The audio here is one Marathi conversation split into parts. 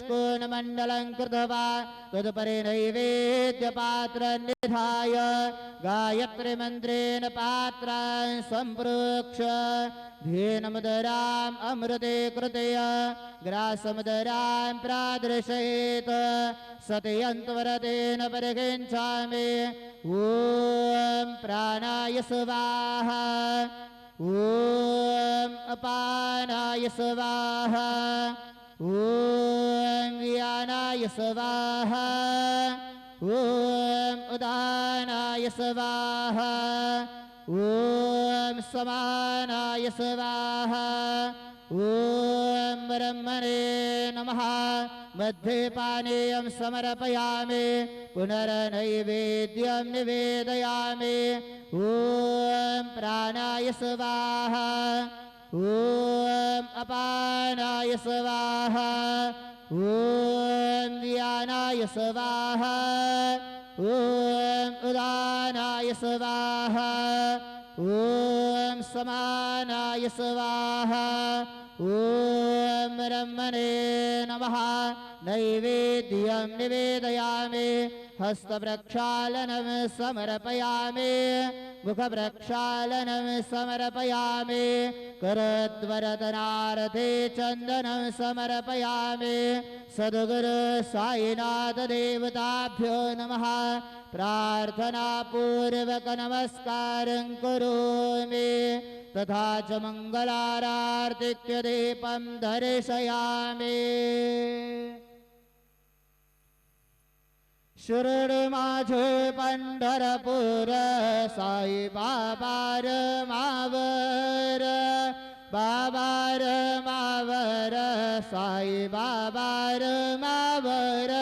स्पूर्णमण्डलं कृत्वा तदुपरि नैवेद्यपात्रं निधाय गायत्रीमन्त्रेण पात्रान् सम्प्रोक्ष धेनुमुदराम् अमृते कृतय ग्रासमुदरां प्रादर्शयेत् सत्यन्त्वरतेन परिगच्छामि ॐ प्राणाय स्वाहा ॐ अपानाय स्वाहा ॐ व्यानाय स्वाहा ॐ उदानाय स्वाहा ॐ समानाय स्वाहा ॐ ब्रह्मणे नमः मध्ये पानीयं समर्पयामि पुनर्नैवेद्यं निवेदयामि ॐ प्राणाय स्वाहा ॐ अपानाय स्वाहा ॐ व्यानाय स्वाहा ॐ उदानाय स्वाहा ॐ समानाय स्वाहा ॐ ब्रह्मणे नमः नैवेद्यं निवेदयामि हस्तप्रक्षालनं समर्पयामि मुखप्रक्षालनं समर्पयामि करद्वरदनार्थे चन्दनं समर्पयामि सद्गुरु साईनाथ देवताभ्यो नमः प्रार्थनापूर्वक नमस्कारं करोमि तथा च मङ्गलारार्तिक्य दीपं दर्शयामि शिरडी माझे पंढरपूर साई बाबार मावर बाबार मावर साई बाबार मावर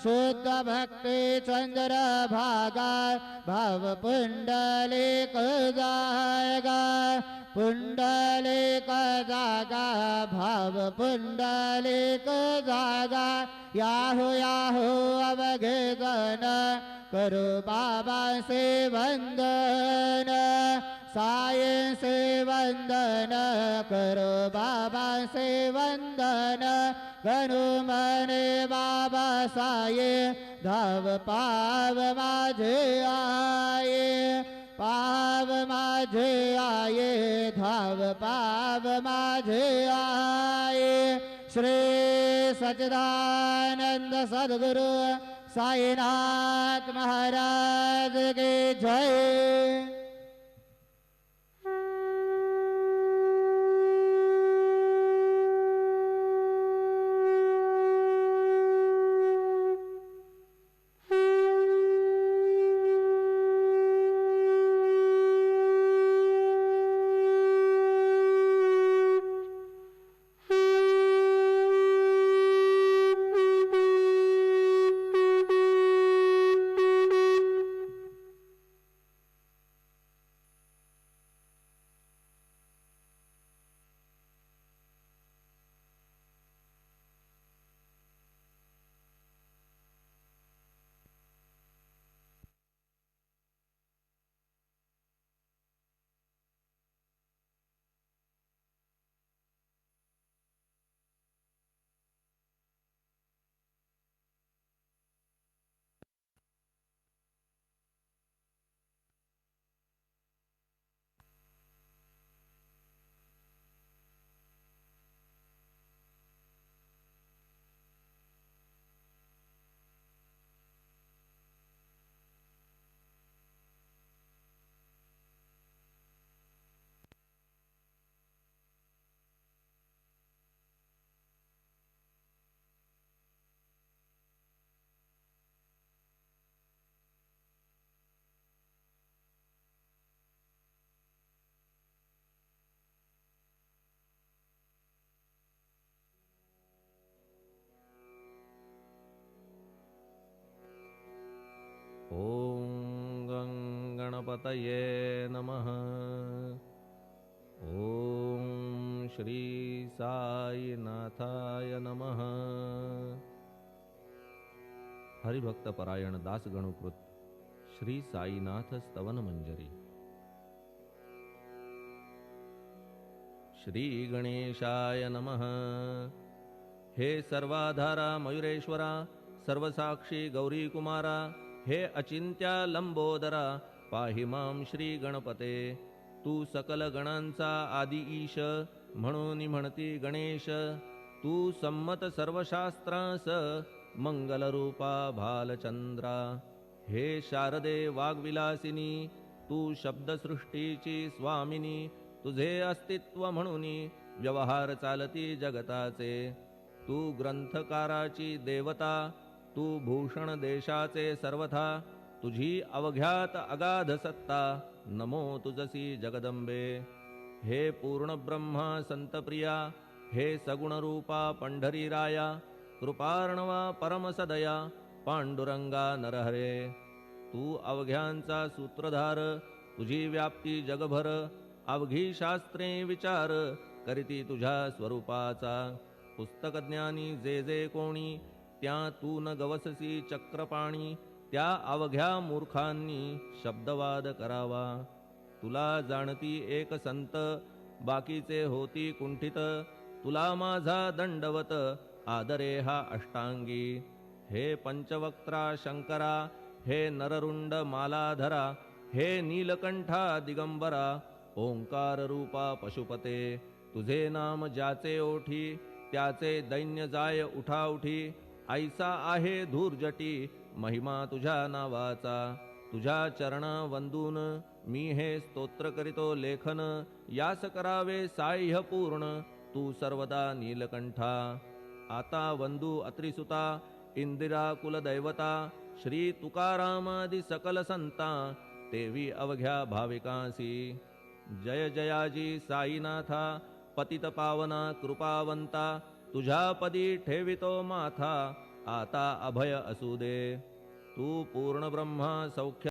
शुद्ध भक्ति चंद्र भागा भाव पुंडलिक जागा पुंडलिक जागा भाव पुंडलिक जागा याहू याहू अवघेगन करो बाबा से वंदन साई से वंदन करो बाबा से वंदन गणु मने बाबा साई धाव पाव माझे आये पाव माझे आये धाव पाव माझे आये श्री सच्चिदानंद सद्गुरु साईनाथ महाराज की जय। ॐ गणपतये नमः। ॐ श्री साईनाथाय नमः। हरिभक्तपरायण दासगणुकृत श्री साईनाथ स्तवन मंजरी। श्री गणेशाय नमः। हे सर्वाधारा मयुरेश्वरा सर्वसाक्षी गौरी कुमारा हे अचिंत्या लंबोदरा पाहि मां श्री गणपते. तू सकल गणांचा आदी ईश म्हणून म्हणती गणेश. तू संमत सर्वशास्त्रांस मंगलरूपा भालचंद्रा. हे शारदे वाग्विलासिनी तू शब्दसृष्टीची स्वामिनी. तुझे अस्तित्व म्हणून व्यवहार चालती जगताचे. तू ग्रंथकाराची देवता तू भूषण देशाचे सर्वथा. तुझी अवघ्यात अगाध सत्ता नमो तुझसी जगदंबे. हे पूर्ण ब्रह्मा संतप्रिया हे सगुणरूपा पंढरीराया. कृपार्णवा परमसदया पांडुरंगा नरहरे. तू अवघ्यांचा सूत्रधार तुझी व्याप्ती जगभर. अवघी शास्त्रे विचार करीती तुझ्या स्वरूपाचा. पुस्तकज्ञानी जे जे कोणी त्या तू न गवससी चक्रपाणी. त्या अवघ्या मूर्खांनी शब्दवाद करावा. तुला जाणती एक संत बाकीचे होती कुंठित. तुला माझा दंडवत आदरे हा अष्टांगी. हे पंचवक्त्रा शंकरा हे नररुंड मालाधरा. हे नीलकंठा दिगंबरा ओंकार रूपा पशुपते. तुझे नाम ज्याचे ओठी त्याचे दैन्य जाय उठाउठी. ऐसा आहे धूर्जटी महिमा तुझ्या नावाचा. तुझ्या चरणा वंदून मी हे स्तोत्र करीतो लेखन. यास करावे साह्य पूर्ण तू सर्वदा नीलकंठा. आता वंदू अत्रिसुता इंदिरा कुलदैवता. श्री तुकारामादि सकल संता तेवी अवघ्या भाविकांसी. जय जयाजी साईनाथा पतित पावना कृपावंता. तुझ्या पदी ठेवितो माथा आता अभय असू दे. तू पूर्ण ब्रह्मा सौख्य